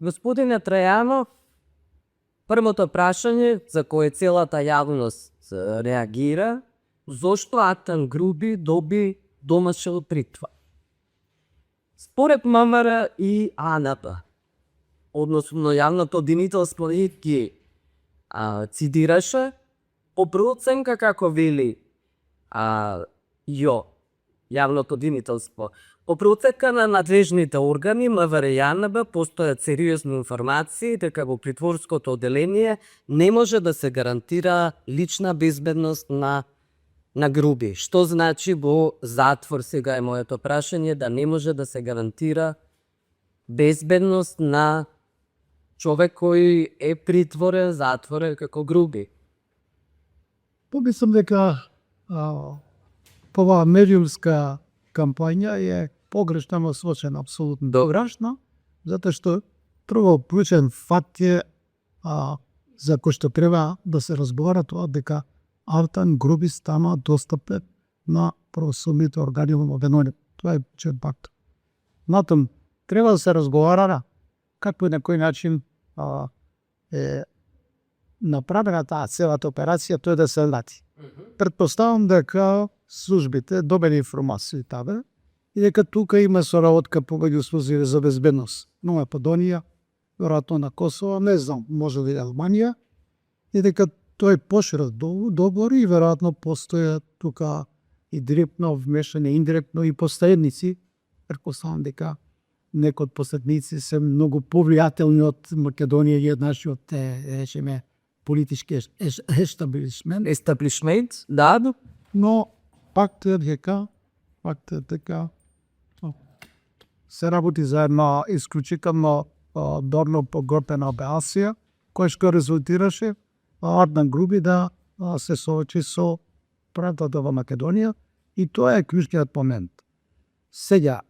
Господине Трајанов, првото прашање за кое целата јавност реагира, зошто Арtan Груби доби домашен притвор? Според МВР и АНП, односно јавното обвинителство ги цитираше, по проценка како вели јавното обвинителство, по проценка на надлежните органи МВР и АНП постојат сериозни информации дека во притворското оделение не може да се гарантира лична безбедност на Груби. Што значи во затвор, сега е моето прашање, да не може да се гарантира безбедност на човек кој е притворен, затворен како Груби? Помислам дека ова медиумска кампања е погрешна, но сочена апсолутно погрешна, затоа што прво клучен факт е за кој што треба да се разговара тоа дека Арtan Груби стана достапен на правосудните органи во Македонија. Тоа е клучен факт. Натам треба да се разговара како и на кој начин е направена таа целата операција, тоа да се лати. Предпоставам дека службите добили информации тада и дека тука има соработка помеѓу служби за безбедност на Македонија, веројатно на Косово, не знам, може ли Албанија, и дека тој поширок договори и веројатно постојат тука и директно вмешање, индиректно и посредници. Предпоставам дека некои од посредници се многу повлијателни од Македонија и еднаши од речеме политички Естаблишмент, да, но факт е дека се работи за една исклучително добро подготвена операција, која што резултираше Арtan Груби да се соочи со правдата во Македонија, и тоа е клучниот момент. Сега,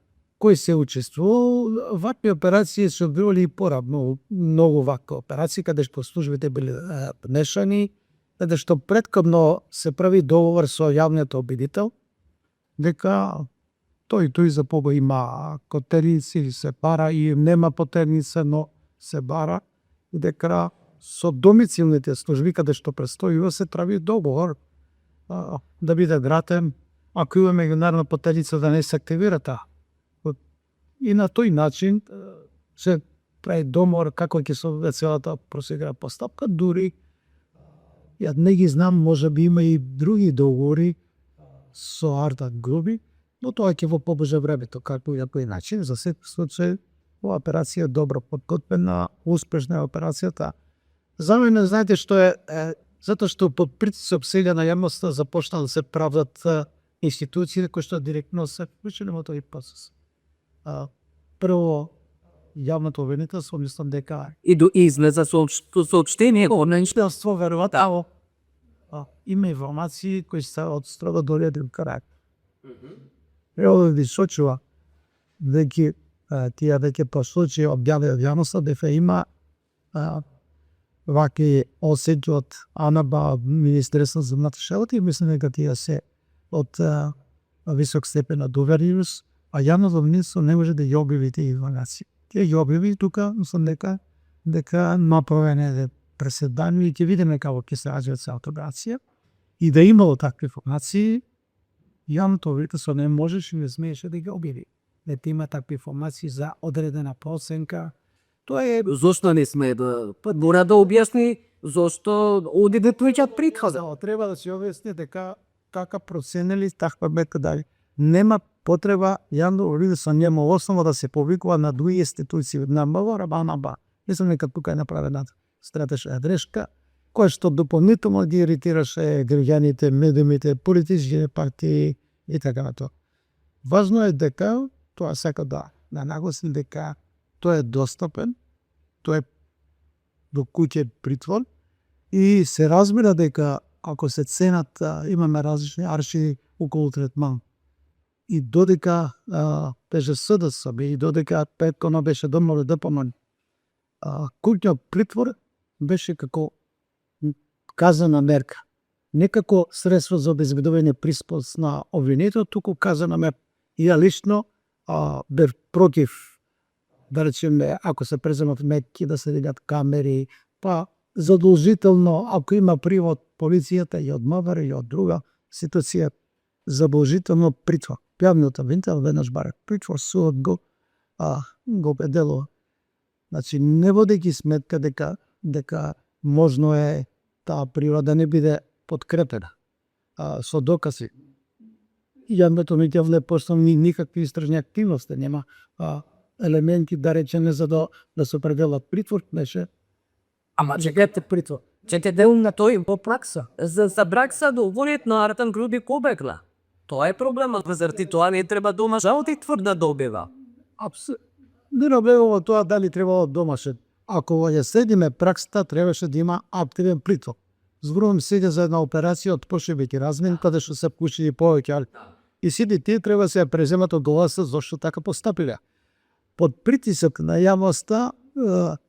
кој се учествувал, вакви операции се одвивали и порано, многу вакви операции, каде што службите били вмешани, каде што претходно се прави договор со јавниот обвинител, дека тој за кого има котерници, се бара, и нема потерница, но се бара, и дека со домицилните служби каде што престојува се прави договор да биде вратен, ако има меѓународна потерница да не се активира таа. И на тој начин се прави договор како ќе се целата просегра постапка, дури ја не ги знам, може би има и други договори со Арtan Груби, но тоа ќе во побрзо времето, како и на кој начин. За се случај, ова операција е добро подготвена, успешна е операцијата. За мене, знаете што е, затоа што под притисок сега на јавноста започна да се правдат институции кои што директно се вклучени во тој процес. Прво, јавното обвинителство, мислам дека и до излеза сообштение од најштелство веројатно има информации кои се од строго дореден карактер. Треба да ви сочува дека тие веќе по случаи објавија јавноста дека има вакви осети од АНБ, Министерство за внатрешни работи, и мислам дека тие се од висок степен на доверливост, а јавното обвинителство не може да ја објави тие информации. Тие ги објави тука, мислам дека направене преседание и ќе видиме како ќе се развива целата операција, и да имало такви информации, јавното обвинителство не можеше и не смееше да ги објави. Дека има такви информации за одредена проценка. Тоа е зошто не сме да мора да објасни зошто оди да плеќат притхода. Треба да се објасни дека така проценели таква метка дали. Нема потреба јавно обвинителство нема основа да се повикува на други институции на МВР, АНБ. Мислам дека тука е направена стратешка грешка, која што дополнително ги иритираше граѓаните, медиумите, политичките партии и така на тоа. Важно е дека тоа сака да нагласи дека тој е достапен, тој е до куќе притвор, и се разбира дека ако се ценат, имаме различни аршини околу третман. И додека беше СДС, и додека претходно беше домно ДПМН, куќниот притвор беше како казана мерка. Не како средство за обезбедување приспос на обвинетот, туку казана мерка. И ја лично бев против да речеме, ако се преземат метки, да се видат камери, па задолжително, ако има привод полицијата и од МВР и од друга ситуација, задолжително притвор. Јавниот обвинител веднаш баре притвор, судот го определува. Значи, не водејќи сметка дека можно е таа прива да не биде подкрепена со докази. Јавниот обвинител не постои никакви истражни активности, нема елементи, да речеме, за да се определат притвор, беше Ама чекайте притвор. Чекайте дел на тој по пракса. За бракса договориот на Артан Груби побегла. Тоа е проблемот. Заради тоа не треба дома жалти тврда добива. Не наблегува тоа дали требало домашен. Ако ја следиме праксата, требаше да има активен притвор. Зборувам сега за една операција од пошибеки размер, каде што се пушили повеќе. И сите тие треба се преземат од гласа зашто така постапиле. Под притисок на јавноста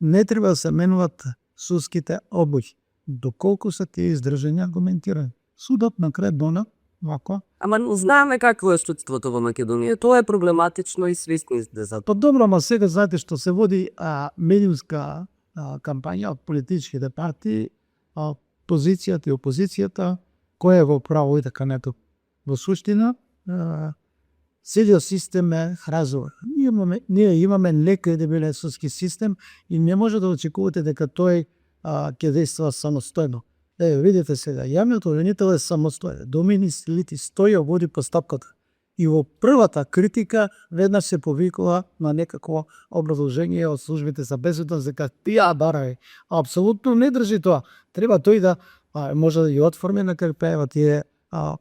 не треба да се менуват судските одлуки, доколку се тие издржани аргументирани. Судот на крај дона вако. Ама знаеме какво е судството во Македонија. Тоа е проблематично и свесни сте за тоа. Па добро, ама сега знаете што се води медиумска кампања од политичките партии, позицијата и опозицијата, кој е во право и така нето. Во суштина, целиот систем е хразовен. Ние имаме некредибилен судски систем и не може да очекувате дека тој ќе действа самостојно. Видите сега, јавниот обвинител е самостојен. Доминис Лити стои води постапката. И во првата критика веднаш се повикува на некакво образложение од службите за безбедност дека тие барај. Апсолутно не држи тоа. Треба тој да може да ја отформи на КПП тие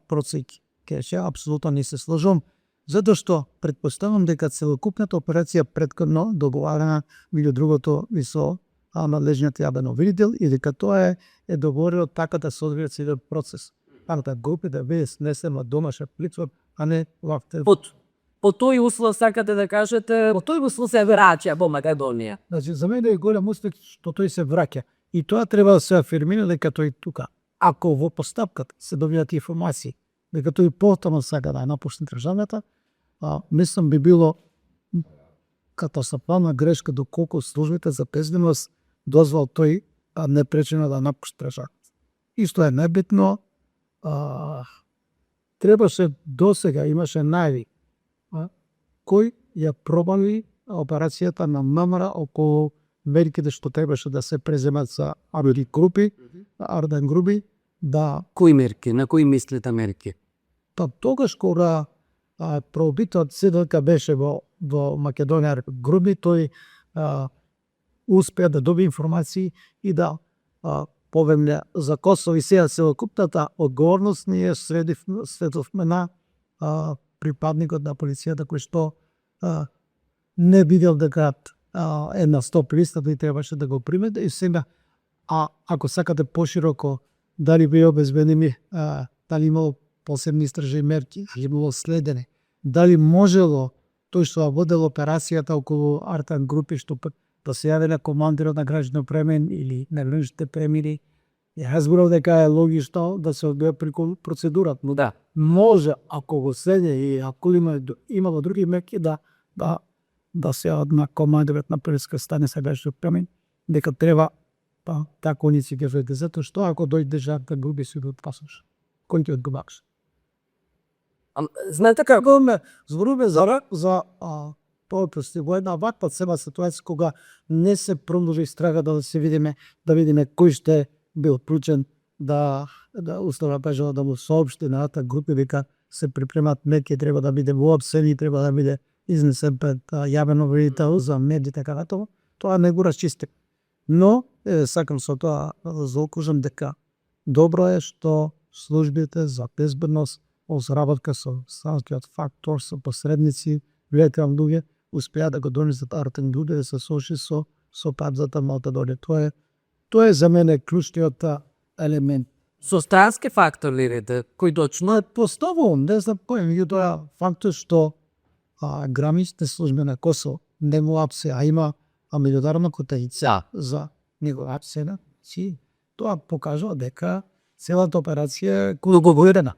процеки. Кеше апсолутно не се сложам. Затоа што претпоставам дека целокупната операција претходно договарана меѓу другото и со надлежниот јавен обвинител и дека тоа е договорено така да се одвие целиот процес. Да групи да биде снесен од домашен притвор, а не вовте. По тој услов сакате да кажете, по тој услов се враќа во Македонија. Значи, за мене е голем успех што тој се враќа. И тоа треба да се афирмира дека тој тука. Ако во постапката се добијат информации дека тој повторно сака да напушти државата, мислам би било катастрофална грешка доколку службите за безбедност дозвол тој непречено да напушти државата. Исто е небитно, требаше досега, имаше најави кој ја пробави операцијата на МВР околу мерките што требаше да се преземат за Арден Груби, да. Кои мерки? На кои мислите мерки? Па тогаш кога пробитот СДЛК беше во Македонија Груби, тој успеа да доби информации и да повемне за Косово и сега целокупната одговорност ние следовме на припадникот на полицијата кој што не видел дека е на 100 листата и требаше да го примете и сега ако сакате пошироко дали би обезбедени дали имало посебни истражни мерки, дали било следене, дали можело тој што водел операцијата околу Артан Групи што да се јави на командирот на граничен премен или на граничните премини. Јас зборав дека е логично да се одбие преку процедурата. Но да. Може, ако го следе и ако имало други мерки, да се на командирот на полиска стане се граничен премен, дека треба така уници ќе веде, затоа што ако дојде Артан Групи се пасош. Кој ќе одговараш? Знаете како? Зборуваме за поопрости во една ваква цела ситуација кога не се промножи истрага да се видиме кој ще бил вклучен да условно кажано да му соопшти на Артан Групи дека се припремат мерки, треба да биде воопсен и треба да биде изнесен пред јавен обвинител за медии така натаму. Тоа не го расчисти. Но сакам со тоа да заокружам дека добро е што службите за безбедност соработка со странскиот фактор, со посредници, влијателни луѓе, успеа да го донесат Артан Груби да се соши со пабзата Македонија. Тоа е за мене клучниот елемент. Со странски фактор ли рете, кој точно? Поставувам, не знам кој, меѓутоа фактот што граничните служби на Косово не му апсе, а има меѓународна котајица за негова апсена, тоа покажува дека целата операција е договорена,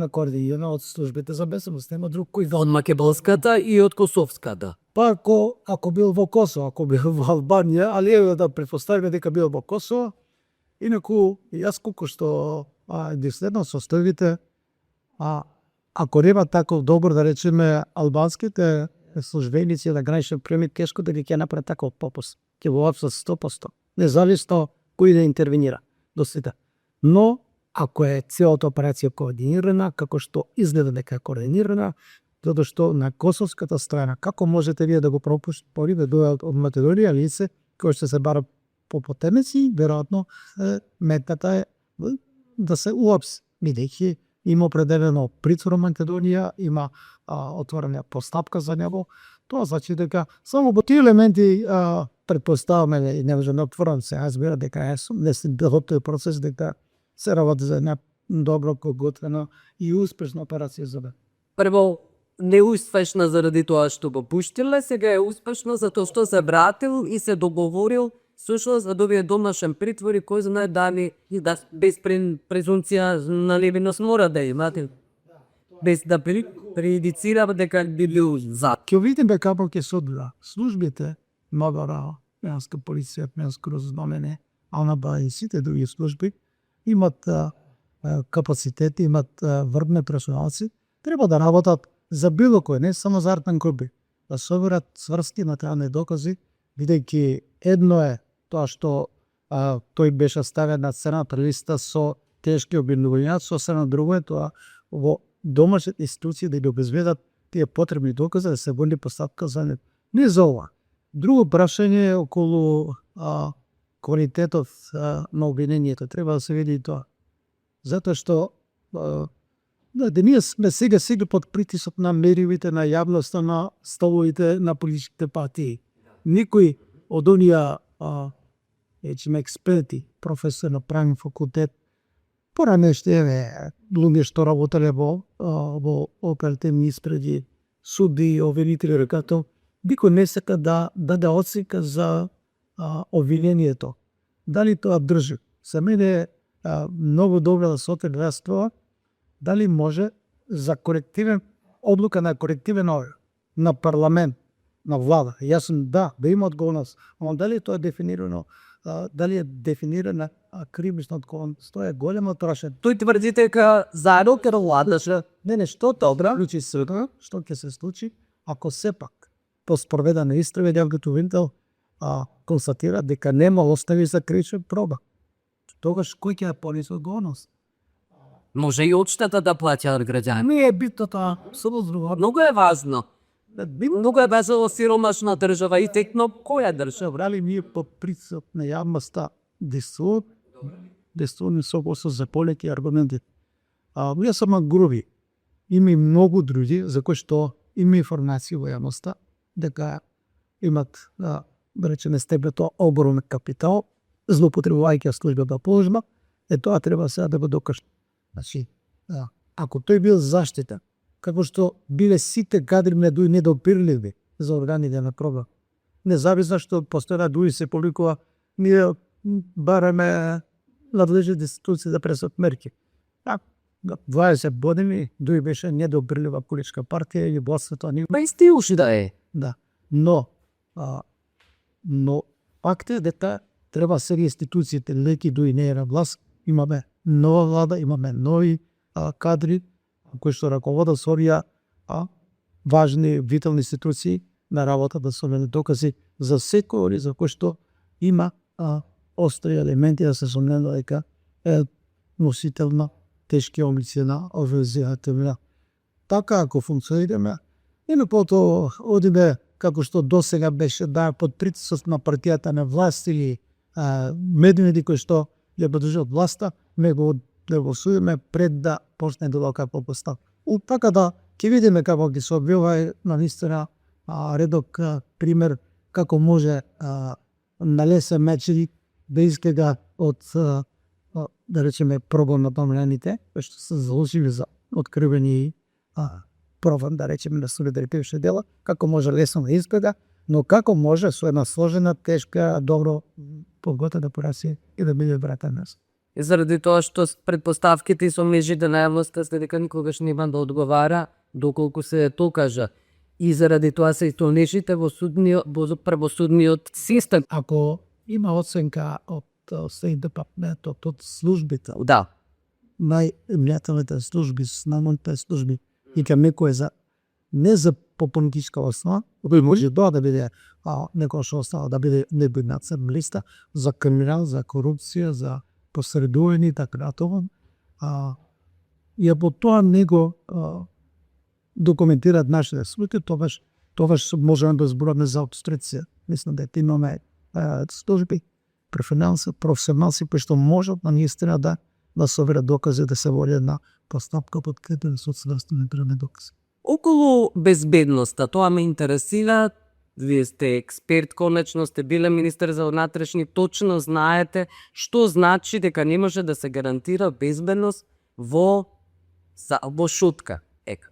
координирана од службите за безбедност, нема друг кој Од македонската и од косовската. Па ако бил во Косово, ако бил во Албанија, али еве да претпоставиме дека бил во Косово, инаку јас колку што ги следам состојбите, ако нема таков добар, да речеме, албанските службеници на граничен премит, тешко да ги ќе направат таков попус. Ќе го опсат 100%, независно кој да интервенира до сите. Но ако е целата операција координирана, како што изгледа дека е координирана, затоа што на косовската страна, како можете вие да го пропуштите да дојдат од Македонија лице кои што се бара по потемеци, веројатно метната е да се уапси, бидејќи има определено притвор во Македонија, има отворена постапка за него. Тоа значи дека само по тие елементи претпоставаме и не можеме отворам се, аз бира дека не се тој процес, дека се работи за една добро, подготвена и успешна операција за бе. Прво, неуспешна заради тоа што го пуштиле, сега е успешна затоа што се вратил и се договорил сушност да добие домашен притвор и кој знае дали и да без презумција на невиност мора да имате. Без да преюдицира дека би бил за. Ќе видиме како ќе се одвива. Службите, МВР, Менска полиција, Менско разузнавање, АНБ и сите други служби имат капацитети, имат врвни персоналци, треба да работат за било кој, не само за артен групи, да соберат сврски материјални докази, бидејќи едно е тоа што тој беше ставен на цената листа со тешки обвинувања, сосема друго е тоа во домашните институции да ги обезбедат тие потребни докази да се води постапка за него. Не за ова. Друго прашање е околу квалитетот на обвинението. Треба да се види и тоа. Затоа што ние сме сега под притисок на медиумите, на јавноста, на столовите на политичките партии. Никој од оние експерти, професор на правен факултет, порано еве луѓе што работеле во оперативни испреди, суди, обвинители, рекател, никој не сака да даде оценка за обвинението. Дали тоа држи? За мене е многу добро да се отвори тоа, дали може за корективен одлука на корективен орган, на парламент, на влада. Јас сум да има одговорност, но дали тоа е дефинирано, дали е дефинирана кривична одговорност, тоа е големо трашен. Тој тврди дека заедно ќе владаше. Не, што добра, случи се, што ќе се случи, ако сепак по спроведена истрага јавното обвинител констатира дека нема основи за кривичен прогон. Тогаш кој ќе ја понесе одговорност? Може и одштета да плаќаат граѓани. Не е битно тоа, само друго. Многу е важно. Многу е важно сиромашна држава и текно која држава. Брали ние по притисок на јавноста действуваме со за повеќе аргументи. Ние само груби. Има и многу други за кои што има информации во јавноста дека имат, да речеме, степето оборот капитал, злоупотребувајќи службата положба, тоа треба сега да го докаже. Значи, ако тој бил заштитен, како што биле сите кадри недопирливи за органите на прогон, независно што постојат дуи се повикува, ние бараме надлежните институции да пресат мерки. 20 години дуи беше недопирлива политичка партија или влаството ни. Па исти уши да е. Да. Но факт е дека треба сега институциите леки дуи не е на власт, имаме нова влада, имаме нови кадри кои што раководат со овие важни, витални институции на работа да соберат докази за секој за кој што има остри елементи да се сомнува дека е носител на тешки облици на организираната. Така ако функционираме, или пото одиме како што досега беше под притисок на партијата на власт или медиумите кои што ја подржуваат власта, него да го судиме пред да почне било како постав. Така да ќе видиме како ќе се одвива на наистина редок пример како може на лесен начин да изгледа од да речеме прогон на поминаните, што се заложили за откривени прогон, да речеме на солидаритетни дела, како може лесно да изгледа, но како може со една сложена, тешка, добро подготвена операција и да биде вратен нас. И заради тоа што предпоставките и сомнежите на јавноста се дека никогаш нема да одговара доколку се докажа. И заради тоа се и сомнежите во правосудниот систем. Ако има оценка од State Department, од службите, Да. највлијателните служби, најмоćните служби, и кај некој за не за по политичка основа, може тоа да биде некој што остава да биде некој на црна листа за криминал, за корупција, за посредување и така натаму. И ако тоа него документираат нашите случаи, тогаш можеме да зборуваме за обструкција. Мислам дека имаме служби, професионалци кои што можат на наистина да соверат докази, да се води една постапка подкрепена со следствени докази. Околу безбедноста, тоа ме интересира. Вие сте експерт, конечно сте биле министер за внатрешни, точно знаете што значи дека не може да се гарантира безбедност во шутка. Ека.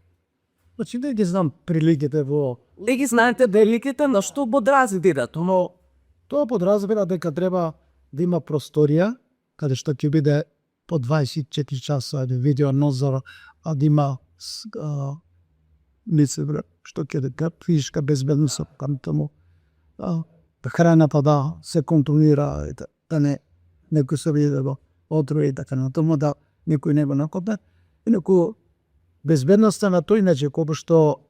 Значи, не ги знам приликите во... Не ги знаете приликите на што подразбират, но тоа подразбира дека треба да има просторија, каде што ќе биде по 24 часа видео надзор, да има лице што ќе дека физичка безбедност кон таму, храната да се контролира, да не некој се види да отруи и така натаму, да никој не го накопне. Инаку безбедноста на тој начин кога што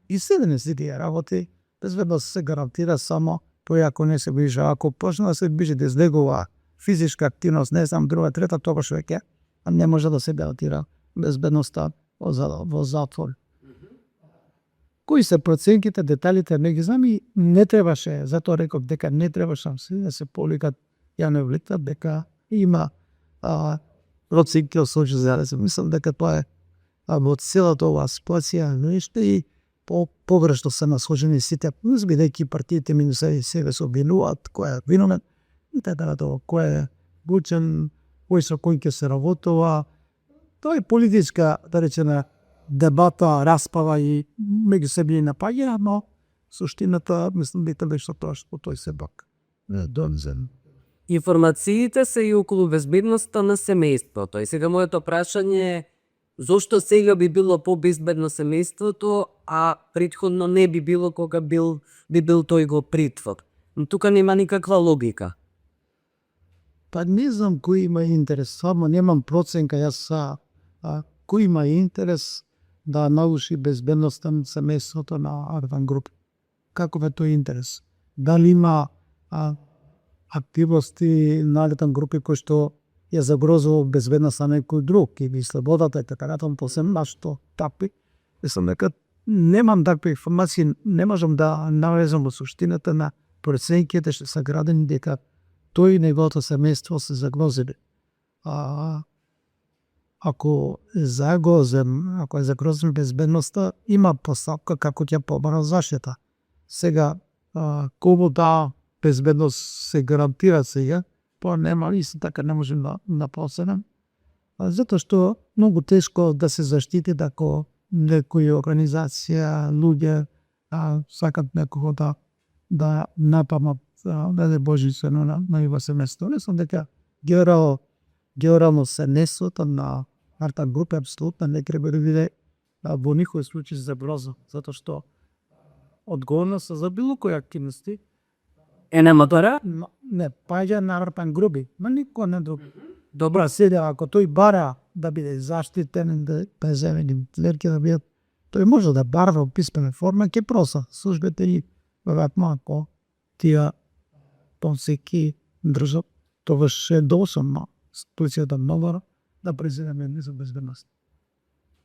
и седене си тие работи, безбедност се гарантира само ако не се ближа. Ако почне да се ближи да излегува физичка активност, не знам, друга, трета, тогаш веќе не може да се гарантира безбедноста во затвор. Кои се проценките, деталите, не ги знам и не требаше, затоа реков дека не требаше да се повикат јавни влита, дека има проценки од случаи за да се мислам дека тоа е во целата оваа ситуација нешто и погрешно се насложени сите, бидејќи партиите меѓу себе се обвинуваат кој е виновен и така натаму, кој е вклучен, кој со кој ќе се работува. Тоа е политичка, да речеме, дебата, распава и меѓу себе и напаѓа, но суштината мислам дека беше тоа што тој се бак донзен. Информациите се и околу безбедноста на семејството. И сега моето прашање е зошто сега би било побезбедно семејството, а претходно не би било кога би бил тој го притвор. Но тука нема никаква логика. Па не знам кој има интерес, само немам проценка јас кој има интерес да наруши безбедноста на семејството на Ардан Груп. Каков е тој интерес? Дали има активности на Ардан Групи кои што ја загрозува безбедноста на некој друг или слободата и така натаму, посебно нашто такви. Мислам дека немам такви информации, не можам да навезам во суштината на проценките што се градени дека тој и неговото семејство се загрозили. Ако е загрозен безбедноста, има постапка како ќе побара заштита. Сега, кога да безбедност се гарантира сега, па нема исто така не можем да напоседам. Затоа што многу тешко да се заштити ако некоја организација, луѓе сакат некого да напамат, да не божице на него семејство. Не сум дека генерално семејството на Ардан Груп апсолутно не треба да биде во никој случај заброза, затоа што одговорноста за било кои активности Нема пара? не паѓа на Ардан Груби, ма никој не друг. Добра, сега ако тој бара да биде заштитен, да преземени мерки да бидат, тој може да бара во писмена форма, ќе проса службите и веројатно ако тие понсеки држат, тогаш е досадно институцијата Мавара да преземе за безбедност.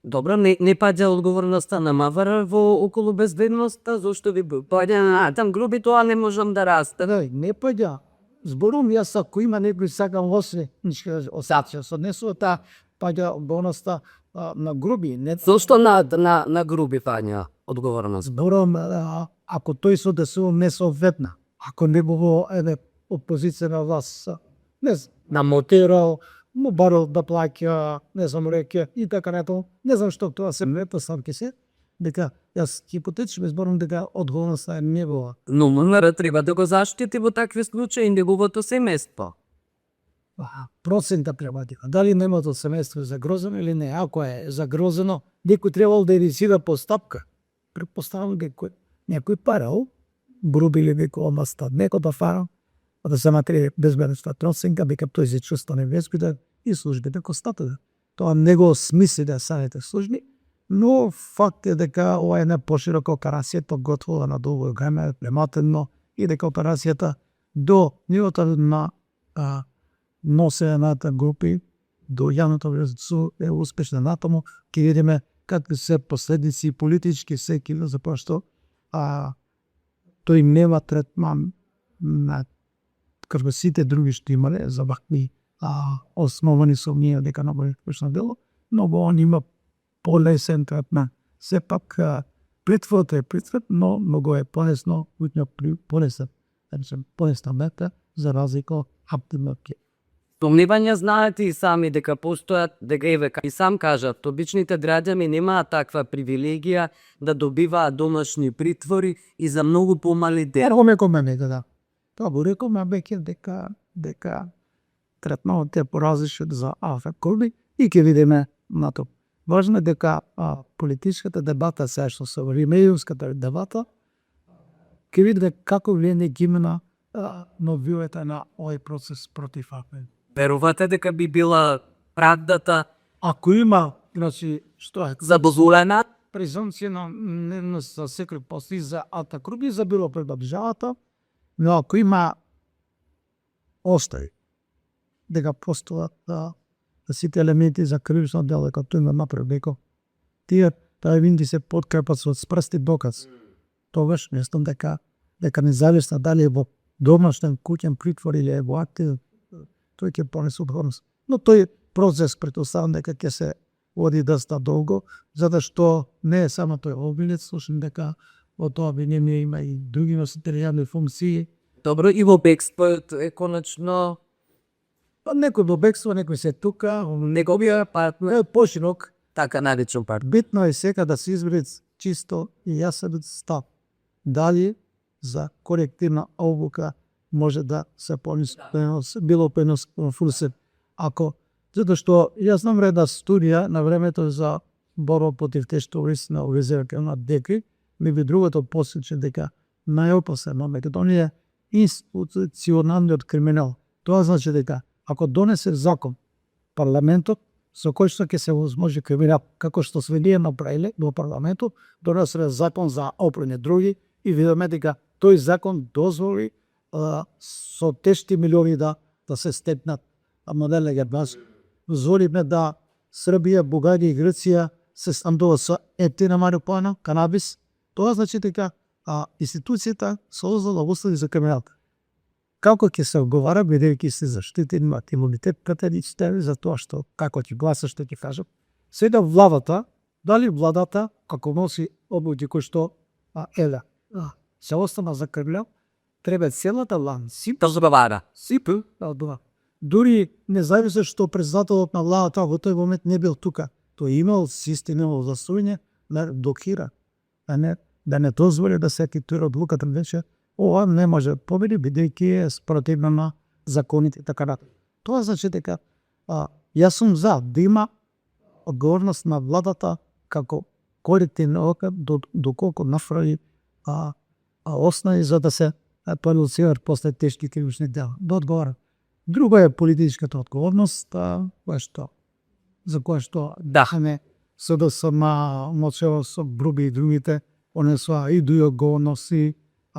Добро, не паѓа одговорноста на Мавара во околу безбедноста, зошто ви паѓа на Ардан Груп и тоа не можам да расте. Не паѓа. Зборувам јас ако има некој сакам осација со однесувата паѓа одговорноста на Груби. Зошто на Груби паѓа одговорност? Зборувам ако тој се одесува несоветна, ако не било опозиција на власт, не знам, намотирал, му барал да плаќа, не знам, реке и така натаму. Не знам што тоа се претпоставки се, дека јас хипотетично зборувам дека одговорноста е негова. Но МВР треба да го заштити во такви случаи неговото семејство. процента превадива. Дали немато семејство е загрозено или не. Ако е загрозено, некој требал да инициира постапка. Предпоставам некој парал, бруби или некој омаста, некој да фара, да се матери безбедностна проценка, дека тој се чувства невезбеден и службите констатува. Тоа не го смисли да самите служби, но факт е дека ова е една поширока операција, подготвила на долго време, прематено, и дека операцијата до нивото на носената групи, до јавното врезство е успешна натаму, ќе видиме какви се последици политички секи, затоа што тој нема третман на како сите други што имале за вакви основани сомнија дека не може почна дело, но он има полесен третман. Сепак притворот е притвор, но многу е полесно, полесна мета за разлика од Абдулмакир. Сомневања знаете и сами дека постојат, дека ЕВК и сам кажат, обичните граѓани немаат таква привилегија да добиваат домашни притвори и за многу помали дел. Ерго ме коме да. Тоа го рекол ме беќе дека третманот е поразличен за АФК и ќе видиме на тоа. Важно е дека политичката дебата сега што се медиумската дебата ќе видиме како влијание ги има на новијата на овој процес против АФК. Верувате дека би била правдата Ако има, значи, што е? задозволена? Презумција на невинност за секој постои за АТК за било пред државата, но ако има остави дека постојат сите елементи за кривично дело, дека тој има направи дека тие винди се подкрепат со спрсти доказ. Тогаш мислам дека независно дали е во домашен куќен притвор или е во активен, тој ќе понесе одговорност. Но тој процес претпоставам дека ќе се води доста долго, затоа што не е само тој обвинет, слушам дека во тоа обвинение има и други носители јавни функции. Добро, и во бегството е конечно Некој во бегство, некој се тука, неговиот партнер, е поширок. така наречен партнер. Битно е сега да се избере чисто и јасен став. Дали за колективна одлука може да се било фулсен. Ако, затоа што јас знам една студија на времето за борба против тешко на увезување на деки, меѓу другото посече дека најопасен на Македонија е институционалниот криминал. Тоа значи дека ако донесе закон парламентот со кој што ќе се возможи криминал, како што сме ние направиле во парламентот, донесе закон за опрене други и видиме дека тој закон дозволи со тешки милиони да се степнат модели германски. Дозволиме да Србија, Бугарија и Грција се снабдуваат со ефтина марихуана, канабис. Тоа значи дека институцијата создала услови за криминал. Како ќе се одговара, бидејќи се заштитени, имат имунитет категорични за тоа што како ќе гласаш, што ќе кажат. Сега владата, дали владата како носи одлуки кои што се остана за криминал, треба целата влада Да забавара. сипи да одбива. Дури независно што председателот на владата во тој момент не бил тука, тој имал системно засуѓање на блокира, да не дозволи да се екзекутира одлуката веќе. Ова не може победи бидејќи е спротивно на законите и така натаму. Тоа значи дека јас сум за да има одговорност на владата како колективна ока доколку направи основи за да се продуцираат после тешки кривични дела. Да одговара. Друго е политичката одговорност, за која што Да. СДСМ, мочево со Бруби и другите, понесоа и дуи одговорност и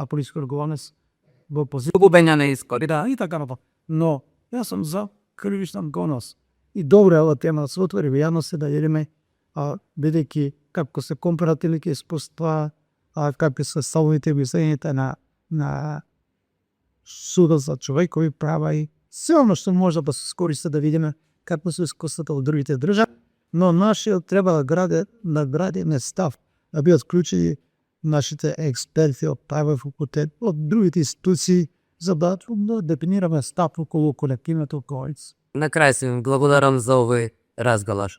политичка одговорност во позиција. Губење на избори. Да, и така натаму. Но јас сум за кривична одговорност. И добро е ова тема да се отвори во јавност да видиме бидејќи како се компаративни искуства, какви се ставовите мислењето на судот за човекови права и се оно што може да се скористи да видиме како се искуствата од другите држави, но нашиот треба да гради став, да бидат вклучени нашите експерти од правен факултет, од другите институции, за да дефинираме став околу колективната околица. На крај се ви благодарам за овој разговор.